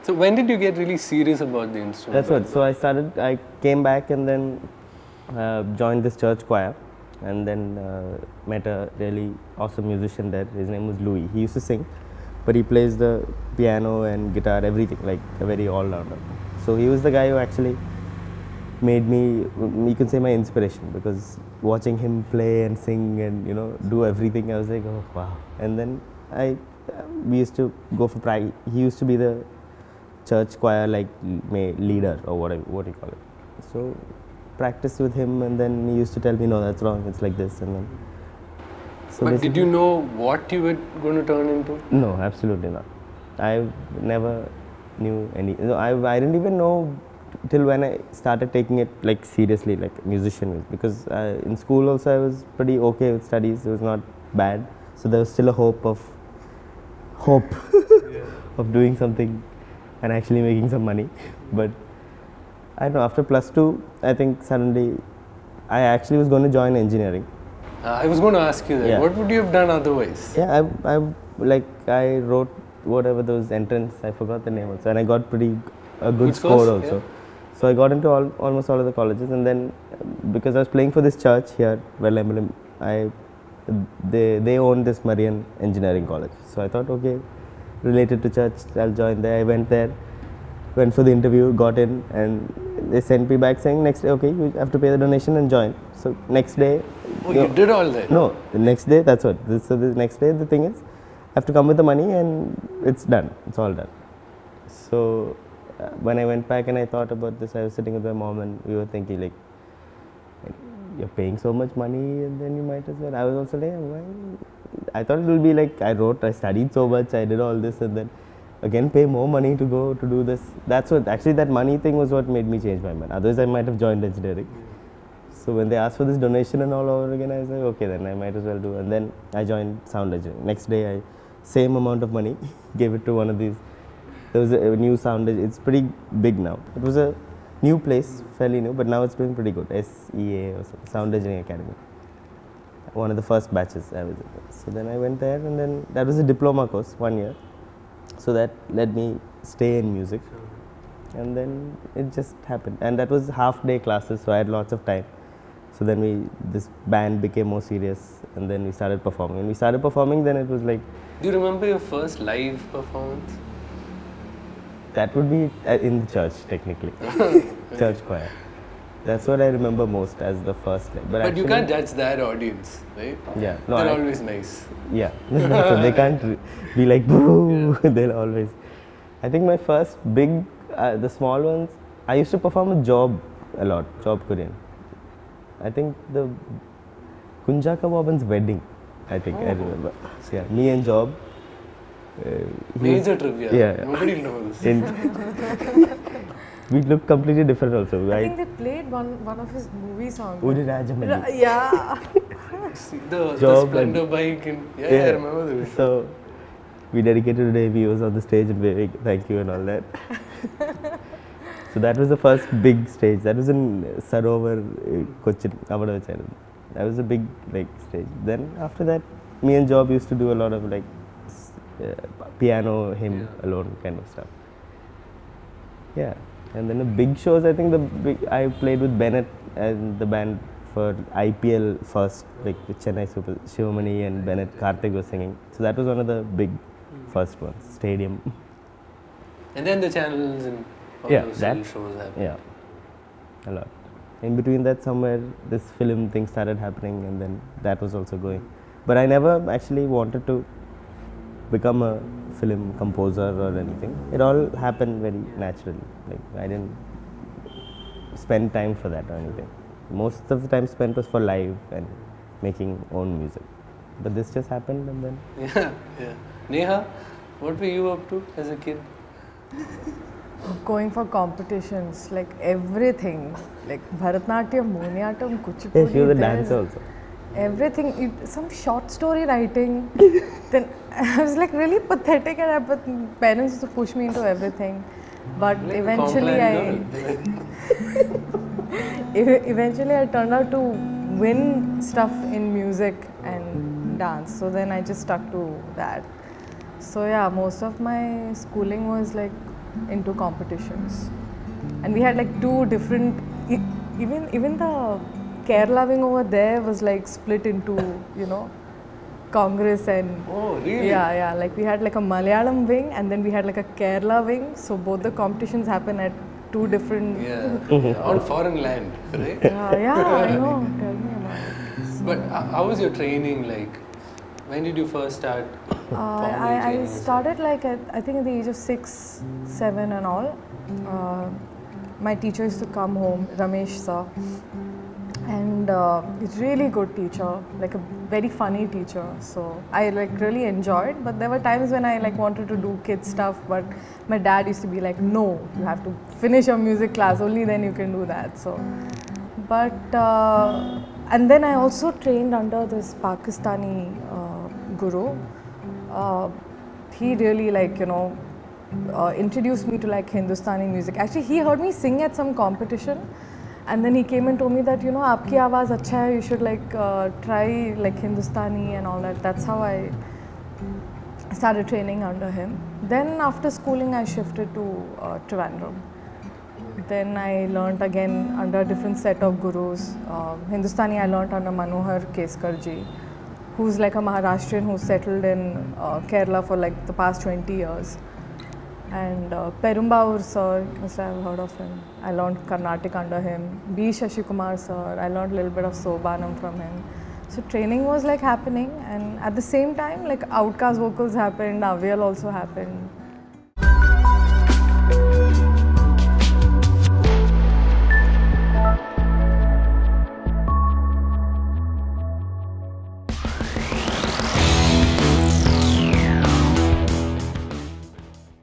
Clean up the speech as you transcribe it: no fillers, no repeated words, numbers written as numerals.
So when did you get really serious about the instrument? That's what. So I came back and then joined this church choir, and then met a really awesome musician there. His name was Louis. He used to sing, but he plays the piano and guitar, everything, like a very all-rounder. So he was the guy who actually made me, you can say, my inspiration, because watching him play and sing and do everything, I was like, oh wow. And then we used to go for practice. He used to be the church choir leader or what do you call it. So practice with him, and then he used to tell me, no, that's wrong, it's like this, and then. So but did you know what you were going to turn into? No, absolutely not. I never knew any. I didn't even know till when I started taking it seriously, like musician, because in school also I was pretty okay with studies. It was not bad, so there was still a hope of of doing something and actually making some money. But I don't know, after +2, I think suddenly I actually was going to join engineering. I was going to ask you that. Yeah. What would you have done otherwise? Yeah, I wrote whatever those entrance, I forgot the name also, and I got a good score also. Yeah. So I got into almost all of the colleges, and then because I was playing for this church here, they owned this Marian Engineering College. So I thought, okay, related to church, I'll join there. I went there, went for the interview, got in, and they sent me back saying next day, okay, you have to pay the donation and join. So next day. Oh, you did all that? No, the next day, that's what. So the next day, the thing is, I have to come with the money and it's done. It's all done. So when I went back and I thought about this, I was sitting with my mom and we were thinking like you're paying so much money and then you might as well. I was also like, why? I thought it would be like I studied so much, I did all this and then again pay more money to go to do this. That's what, actually that money thing was what made me change my mind. Otherwise I might have joined engineering. So when they asked for this donation and all over again, I was like, okay, then I might as well do. And then I joined sound engineering. Next day, same amount of money, gave it to one of these. There was a new sound. It's pretty big now. It was a new place, fairly new, but now it's doing pretty good. SEA or something, Sound Engineering Academy. One of the first batches I was in. So then I went there, and then that was a diploma course, 1 year. So that led me stay in music. And then it just happened. And that was half-day classes, so I had lots of time. So then this band became more serious, and then we started performing. When we started performing, then it was like. Do you remember your first live performance? That would be in the church, technically. Church choir. That's what I remember most as the first live. But actually, you can't judge that audience, right? Yeah. No, they're always nice. Yeah. So they can't be like, boo. Yeah. They'll always. I think my first big, the small ones, I used to perform with Job a lot, Job Korean. I think the Kunjaka Boban's wedding, I think, I remember. So, yeah, me and Job. Major trivia. Yeah. Nobody knows. We look completely different also. I think they played one of his movie songs. Yeah. the Splendor bike. I remember this. So, we dedicated today, we was on the stage and waving thank you and all that. So that was the first big stage. That was in Sarovar, Kochi. That was a big stage. Then after that, me and Job used to do a lot of piano, hymn alone kind of stuff. Yeah, and then the big shows. I think I played with Bennett and the band for IPL first, like with Chennai Super Shivamani and Bennett. Karthik was singing. So that was one of the big first ones. Stadium. And then the channels and. Those shows happen. Yeah, a lot. In between that, somewhere this film thing started happening, and then that was also going. But I never actually wanted to become a film composer or anything. It all happened very naturally. Like I didn't spend time for that or anything. Most of the time spent was for live and making own music. But this just happened, and then. Yeah. Neha, what were you up to as a kid? Going for competitions, like everything, like Bharatnatyam, Moniatam, Kuchipudi. Yeah, she was a dancer also. Everything, some short story writing. Then I was like really pathetic, and parents used to push me into everything. But like eventually I turned out to win stuff in music and dance. So then I just stuck to that. So yeah, most of my schooling was like into competitions. And we had like two different, even the Kerala wing over there was like split into, you know, Congress and Oh, really? yeah, like we had like a Malayalam wing and then we had like a Kerala wing. So both the competitions happen at two different. Yeah, on foreign land, right? Yeah, I know. Tell me about it. But how was your training like? When did you first start? I started like at, I think at the age of 6, 7 and all. My teacher used to come home, Ramesh sir, and he's really good teacher, like a very funny teacher. So I like really enjoyed. But there were times when I like wanted to do kid stuff, but my dad used to be like, "No, you have to finish your music class. Only then you can do that." So, but and then I also trained under this Pakistani guru. He really like, you know, introduced me to like Hindustani music. Actually, he heard me sing at some competition, and then he came and told me that, you know, aapki awaaz acha hai, you should like try like Hindustani and all that. That's how I started training under him. Then after schooling, I shifted to Trivandrum. Then I learnt again under a different set of gurus. Hindustani I learnt under Manohar Keskarji, who's like a Maharashtrian who settled in Kerala for like the past 20 years. And Perumbaur sir, must have heard of him. I learned Carnatic under him. B. Shashikumar sir, I learned a little bit of Sobanam from him. So training was like happening, and at the same time like Outcast vocals happened, Avial also happened.